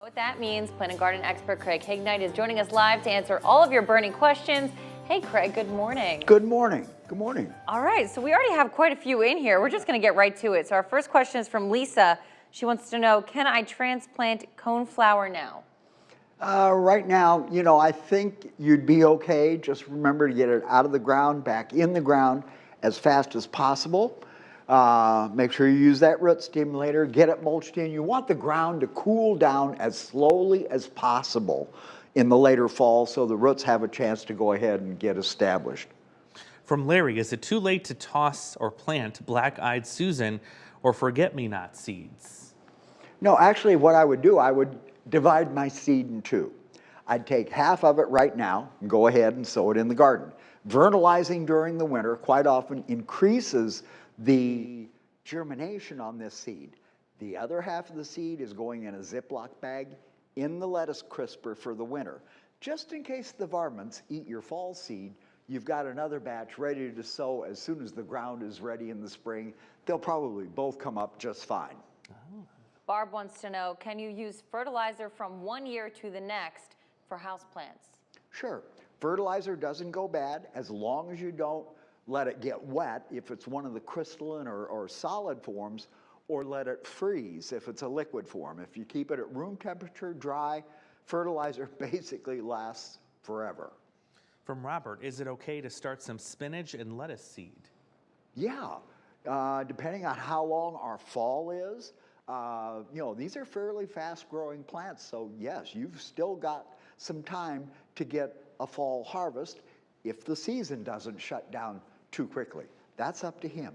What that means, plant and garden expert Craig Hignight is joining us live to answer all of your burning questions. Hey Craig, good morning. Good morning. Good morning. All right, so we already have quite a few in here. We're just going to get right to it. So our first question is from Lisa. She wants to know, can I transplant coneflower now? Right now, I think you'd be okay. Just remember to get it out of the ground, back in the ground as fast as possible. Make sure you use that root stimulator, get it mulched in. You want the ground to cool down as slowly as possible in the later fall so the roots have a chance to go ahead and get established. From Larry, is it too late to toss or plant black-eyed Susan or forget-me-not seeds? No, actually what I would do, I would divide my seed in two. I'd take half of it right now and go ahead and sow it in the garden. Vernalizing during the winter quite often increases the germination on this seed. The other half of the seed is going in a Ziploc bag in the lettuce crisper for the winter. Just in case the varmints eat your fall seed, you've got another batch ready to sow as soon as the ground is ready in the spring. They'll probably both come up just fine. Barb wants to know, can you use fertilizer from one year to the next for houseplants? Sure. Fertilizer doesn't go bad as long as you don't let it get wet if it's one of the crystalline or solid forms, or let it freeze if it's a liquid form. If you keep it at room temperature, dry, fertilizer basically lasts forever. From Robert, is it okay to start some spinach and lettuce seed? Yeah, depending on how long our fall is, these are fairly fast growing plants. So yes, you've still got some time to get a fall harvest if the season doesn't shut down too quickly. That's up to him.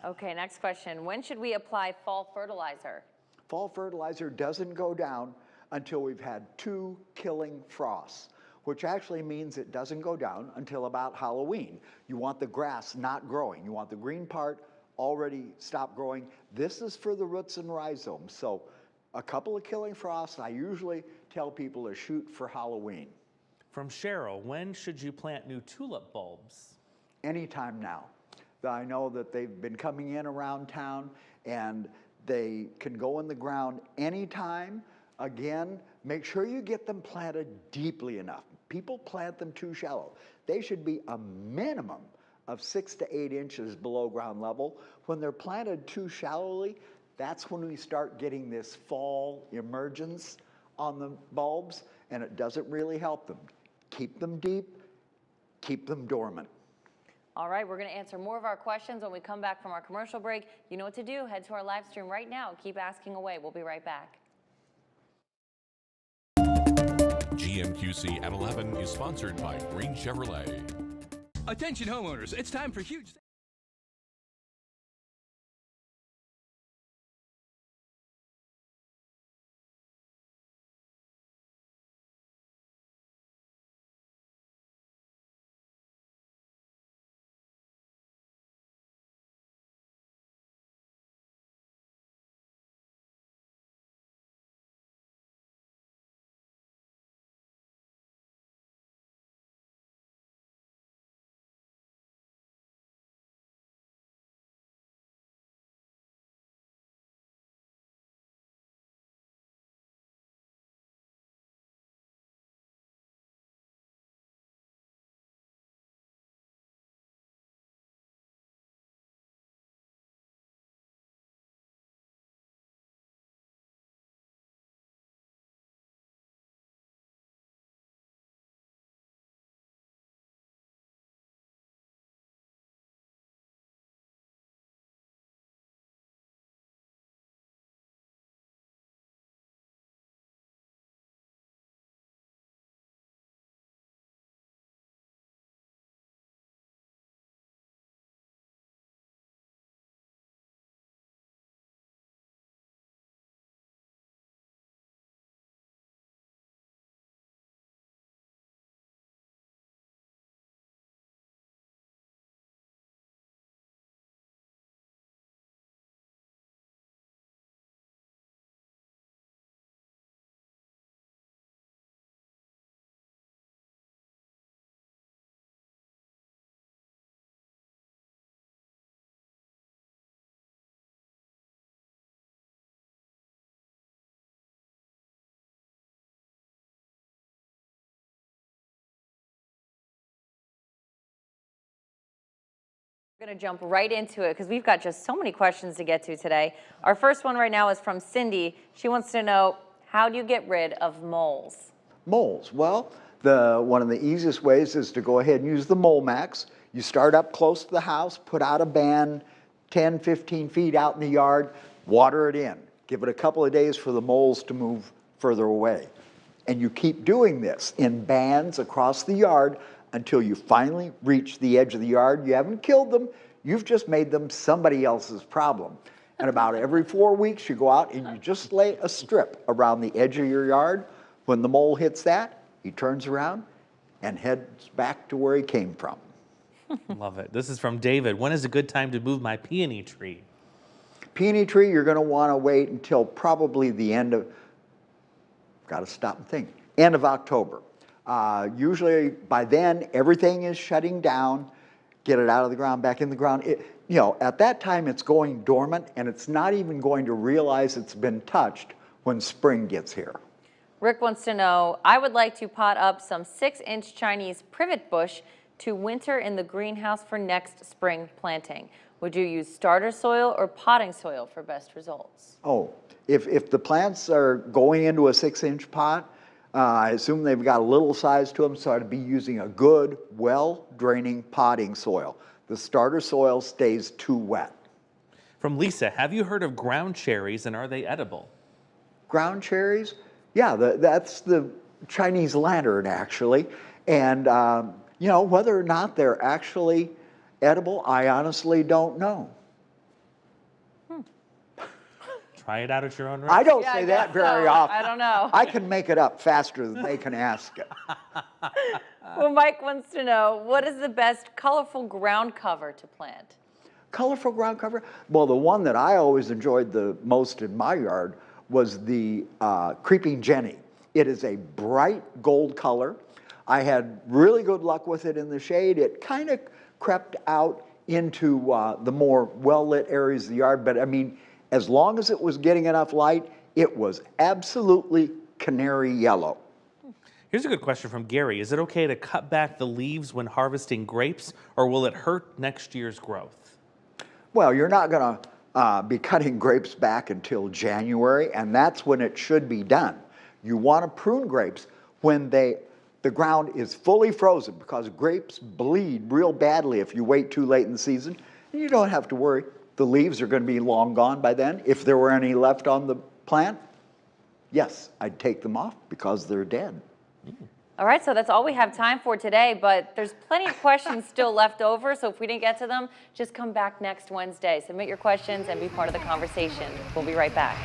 Okay, next question. When should we apply fall fertilizer? Fall fertilizer doesn't go down until we've had 2 killing frosts, which actually means it doesn't go down until about Halloween. You want the grass not growing. You want the green part already stopped growing. This is for the roots and rhizomes. So a couple of killing frosts, I usually tell people to shoot for Halloween. From Cheryl, when should you plant new tulip bulbs? Anytime now. I know that they've been coming in around town and they can go in the ground anytime. Again, make sure you get them planted deeply enough. People plant them too shallow. They should be a minimum of 6 to 8 inches below ground level. When they're planted too shallowly, that's when we start getting this fall emergence on the bulbs, and it doesn't really help them. Keep them deep, keep them dormant. All right, we're going to answer more of our questions when we come back from our commercial break. You know what to do. Head to our live stream right now. Keep asking away. We'll be right back. GMQC at 11 is sponsored by Green Chevrolet. Attention homeowners, it's time for huge... We're going to jump right into it because we've got just so many questions to get to today. Our first one right now is from Cindy. She wants to know, how do you get rid of moles? Moles, well, one of the easiest ways is to go ahead and use the Mole Max. You start up close to the house, put out a band 10, 15 feet out in the yard, water it in. Give it a couple of days for the moles to move further away. And you keep doing this in bands across the yard until you finally reach the edge of the yard. You haven't killed them, you've just made them somebody else's problem. And about every 4 weeks, you go out and you just lay a strip around the edge of your yard. When the mole hits that, he turns around and heads back to where he came from. Love it. This is from David. When is a good time to move my peony tree? Peony tree, you're going to want to wait until probably the end of, got to stop and think, end of October. Usually by then, everything is shutting down. Get it out of the ground, back in the ground. At that time, it's going dormant, and it's not even going to realize it's been touched when spring gets here. Rick wants to know, I would like to pot up some 6-inch Chinese privet bush to winter in the greenhouse for next spring planting. Would you use starter soil or potting soil for best results? Oh, if the plants are going into a 6-inch pot, I assume they've got a little size to them, so I'd be using a good, well-draining potting soil. The starter soil stays too wet. From Lisa, have you heard of ground cherries and are they edible? Ground cherries? Yeah, that's the Chinese lantern, actually. And, whether or not they're actually edible, I honestly don't know. Try it out at your own risk. I don't say that very often. I don't know. I can make it up faster than they can ask it. Well, Mike wants to know, what is the best colorful ground cover to plant? Colorful ground cover? Well, the one that I always enjoyed the most in my yard was the Creeping Jenny. It is a bright gold color. I had really good luck with it in the shade. It kind of crept out into the more well-lit areas of the yard, but I mean, as long as it was getting enough light, it was absolutely canary yellow. Here's a good question from Gary. Is it okay to cut back the leaves when harvesting grapes, or will it hurt next year's growth? Well, you're not going to be cutting grapes back until January, and that's when it should be done. You want to prune grapes when the ground is fully frozen, because grapes bleed real badly if you wait too late in the season. And you don't have to worry. The leaves are going to be long gone by then. If there were any left on the plant, yes, I'd take them off because they're dead. All right, so that's all we have time for today, but there's plenty of questions still left over, so if we didn't get to them, just come back next Wednesday. Submit your questions and be part of the conversation. We'll be right back.